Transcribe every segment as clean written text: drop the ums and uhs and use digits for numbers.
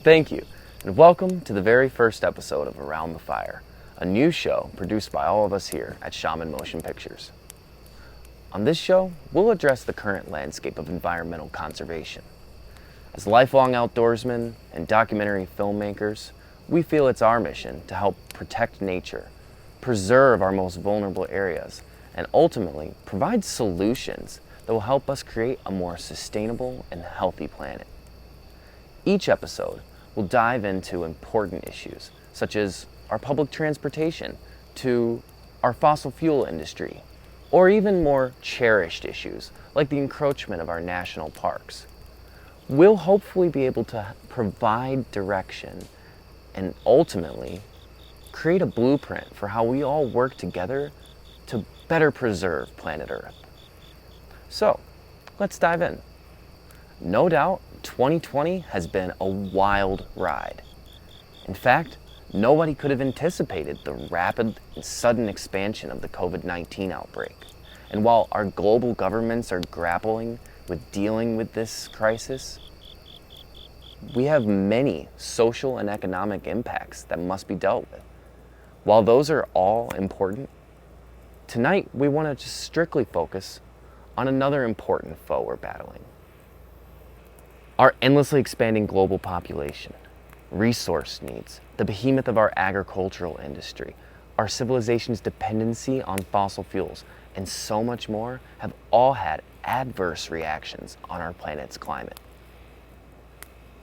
Thank you, and welcome to the very first episode of Around the Fire, a new show produced by all of us here at Shaman Motion Pictures. On this show, we'll address the current landscape of environmental conservation. As lifelong outdoorsmen and documentary filmmakers, we feel it's our mission to help protect nature, preserve our most vulnerable areas, and ultimately provide solutions that will help us create a more sustainable and healthy planet. Each episode will dive into important issues such as our public transportation, to our fossil fuel industry, or even more cherished issues like the encroachment of our national parks. We'll hopefully be able to provide direction and ultimately create a blueprint for how we all work together to better preserve planet Earth. So, let's dive in. No doubt, 2020 has been a wild ride. In fact, nobody could have anticipated the rapid and sudden expansion of the COVID-19 outbreak. And while our global governments are grappling with dealing with this crisis, we have many social and economic impacts that must be dealt with. While those are all important, tonight we want to just strictly focus on another important foe we're battling. Our endlessly expanding global population, resource needs, the behemoth of our agricultural industry, our civilization's dependency on fossil fuels, and so much more have all had adverse reactions on our planet's climate.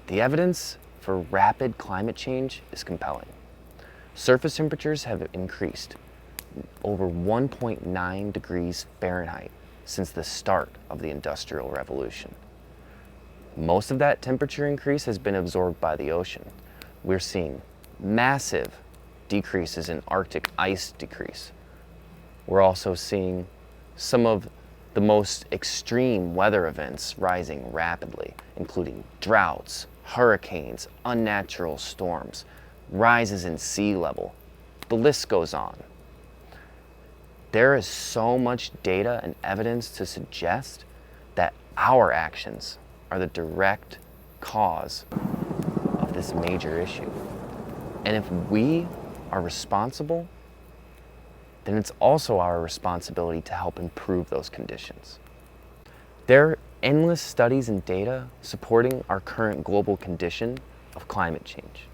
The evidence for rapid climate change is compelling. Surface temperatures have increased over 1.9 degrees Fahrenheit since the start of the Industrial Revolution. Most of that temperature increase has been absorbed by the ocean. We're seeing massive decreases in Arctic ice decrease. We're also seeing some of the most extreme weather events rising rapidly, including droughts, hurricanes, unnatural storms, rises in sea level. The list goes on. There is so much data and evidence to suggest that our actions are the direct cause of this major issue. And if we are responsible, then it's also our responsibility to help improve those conditions. There are endless studies and data supporting our current global condition of climate change.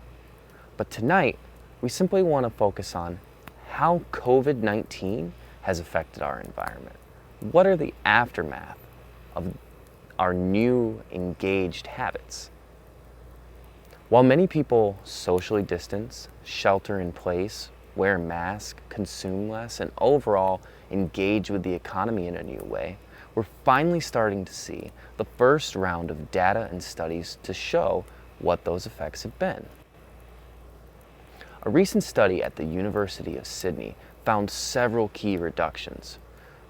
But tonight, we simply want to focus on how COVID-19 has affected our environment. What are the aftermath of our new engaged habits? While many people socially distance, shelter in place, wear masks, consume less, and overall engage with the economy in a new way, we're finally starting to see the first round of data and studies to show what those effects have been. A recent study at the University of Sydney found several key reductions.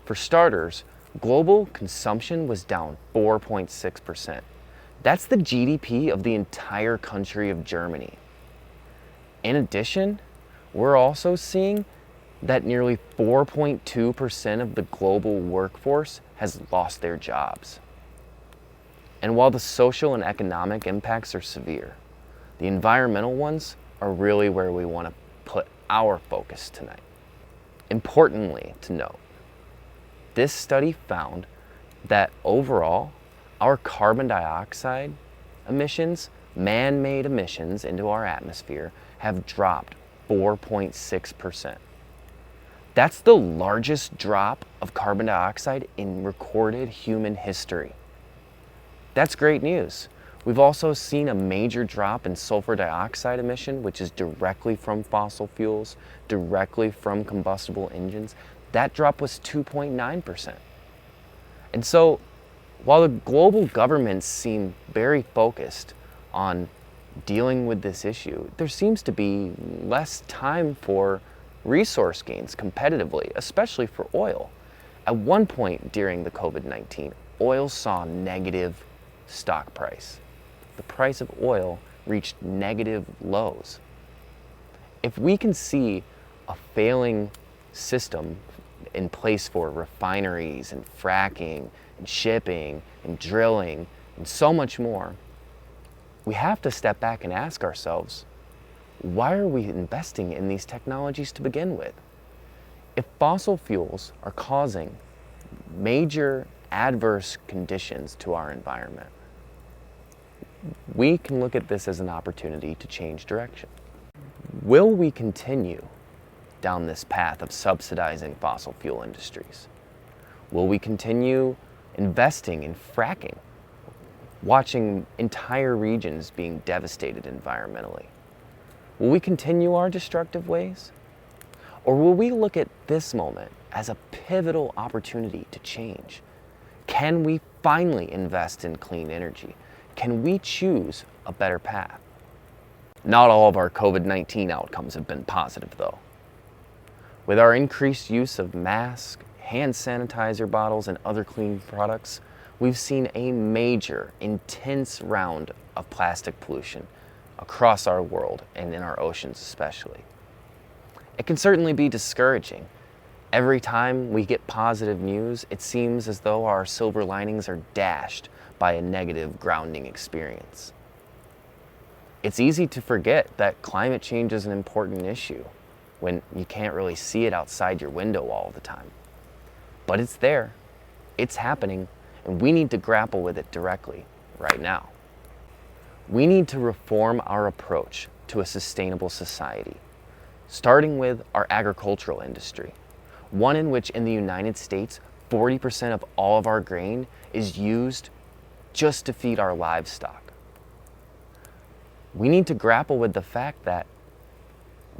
For starters, global consumption was down 4.6%. That's the GDP of the entire country of Germany. In addition, we're also seeing that nearly 4.2% of the global workforce has lost their jobs. And while the social and economic impacts are severe, the environmental ones are really where we want to put our focus tonight. Importantly to note, this study found that overall, our carbon dioxide emissions, man-made emissions into our atmosphere, have dropped 4.6%. That's the largest drop of carbon dioxide in recorded human history. That's great news. We've also seen a major drop in sulfur dioxide emission, which is directly from fossil fuels, directly from combustible engines. That drop was 2.9%. And so, while the global governments seem very focused on dealing with this issue, there seems to be less time for resource gains competitively, especially for oil. At one point during the COVID-19, oil saw negative stock price. The price of oil reached negative lows. If we can see a failing system in place for refineries and fracking and shipping and drilling and so much more, we have to step back and ask ourselves, why are we investing in these technologies to begin with? If fossil fuels are causing major adverse conditions to our environment, we can look at this as an opportunity to change direction. Will we continue down this path of subsidizing fossil fuel industries? Will we continue investing in fracking, watching entire regions being devastated environmentally? Will we continue our destructive ways? Or will we look at this moment as a pivotal opportunity to change? Can we finally invest in clean energy? Can we choose a better path? Not all of our COVID-19 outcomes have been positive, though. With our increased use of masks, hand sanitizer bottles, and other clean products, we've seen a major, intense round of plastic pollution across our world and in our oceans especially. It can certainly be discouraging. Every time we get positive news, it seems as though our silver linings are dashed by a negative grounding experience. It's easy to forget that climate change is an important issue when you can't really see it outside your window all the time. But it's there, it's happening, and we need to grapple with it directly right now. We need to reform our approach to a sustainable society, starting with our agricultural industry, one in which in the United States, 40% of all of our grain is used just to feed our livestock. We need to grapple with the fact that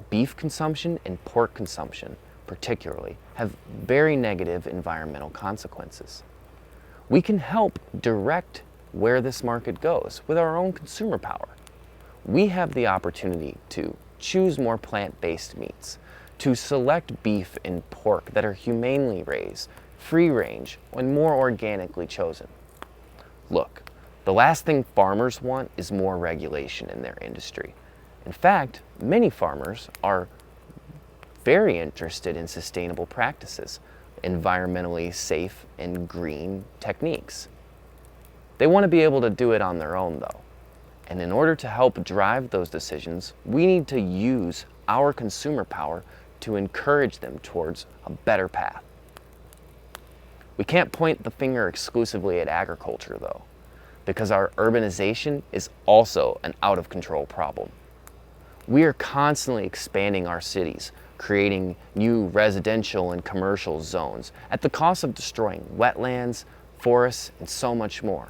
beef consumption and pork consumption, particularly, have very negative environmental consequences. We can help direct where this market goes with our own consumer power. We have the opportunity to choose more plant-based meats, to select beef and pork that are humanely raised, free range, and more organically chosen. Look, the last thing farmers want is more regulation in their industry. In fact, many farmers are very interested in sustainable practices, environmentally safe and green techniques. They want to be able to do it on their own, though. And in order to help drive those decisions, we need to use our consumer power to encourage them towards a better path. We can't point the finger exclusively at agriculture, though, because our urbanization is also an out-of-control problem. We are constantly expanding our cities, creating new residential and commercial zones at the cost of destroying wetlands, forests, and so much more.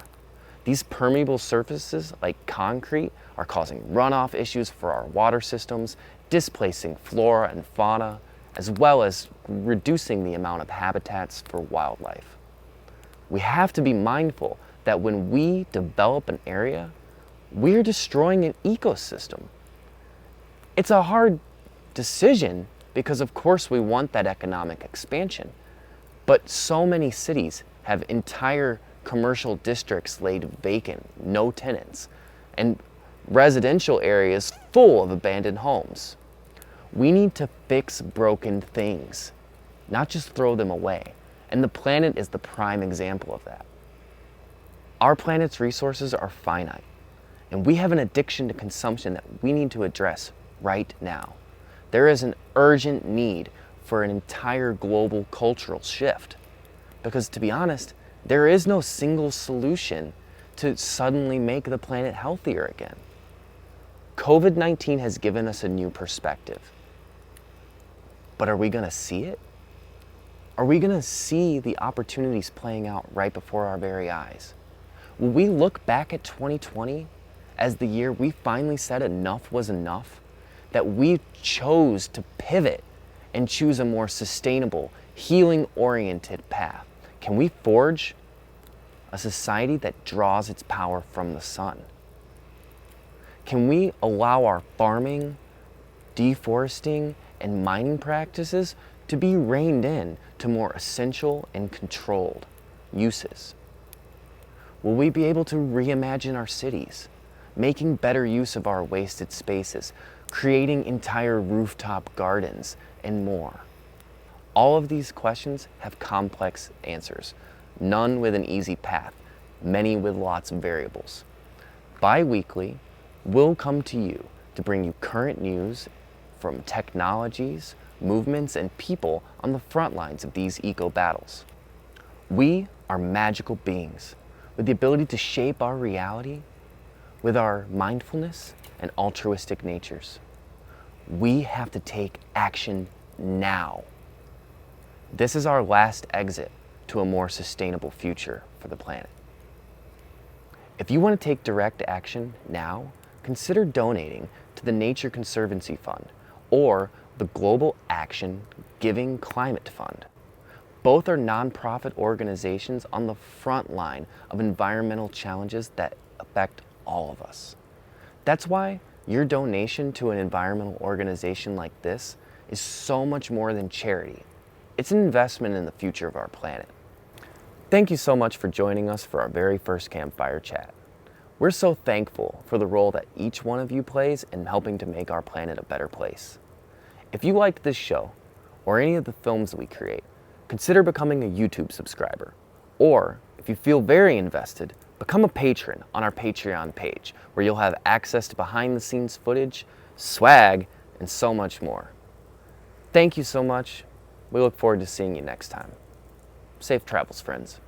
These permeable surfaces, like concrete, are causing runoff issues for our water systems, displacing flora and fauna, as well as reducing the amount of habitats for wildlife. We have to be mindful that when we develop an area, we're destroying an ecosystem. It's a hard decision because, of course, we want that economic expansion, but so many cities have entire commercial districts laid vacant, no tenants, and residential areas full of abandoned homes. We need to fix broken things, not just throw them away. And the planet is the prime example of that. Our planet's resources are finite, and we have an addiction to consumption that we need to address right now. There is an urgent need for an entire global cultural shift. Because to be honest, there is no single solution to suddenly make the planet healthier again. COVID-19 has given us a new perspective. But are we going to see it? Are we going to see the opportunities playing out right before our very eyes? Will we look back at 2020 as the year we finally said enough was enough? That we chose to pivot and choose a more sustainable, healing-oriented path? Can we forge a society that draws its power from the sun? Can we allow our farming, deforesting, and mining practices to be reined in to more essential and controlled uses? Will we be able to reimagine our cities, making better use of our wasted spaces, creating entire rooftop gardens, and more? All of these questions have complex answers, none with an easy path, many with lots of variables. Bi-weekly, We'll come to you to bring you current news from technologies, movements, and people on the front lines of these eco battles. We are magical beings with the ability to shape our reality with our mindfulness and altruistic natures. We have to take action now. This is our last exit to a more sustainable future for the planet. If you want to take direct action now, consider donating to the Nature Conservancy Fund or the Global Giving Climate Fund. Both are nonprofit organizations on the front line of environmental challenges that affect all of us. That's why your donation to an environmental organization like this is so much more than charity. It's an investment in the future of our planet. Thank you so much for joining us for our very first campfire chat. We're so thankful for the role that each one of you plays in helping to make our planet a better place. If you liked this show or any of the films that we create, consider becoming a YouTube subscriber. Or, if you feel very invested, become a patron on our Patreon page, where you'll have access to behind-the-scenes footage, swag, and so much more. Thank you so much. We look forward to seeing you next time. Safe travels, friends.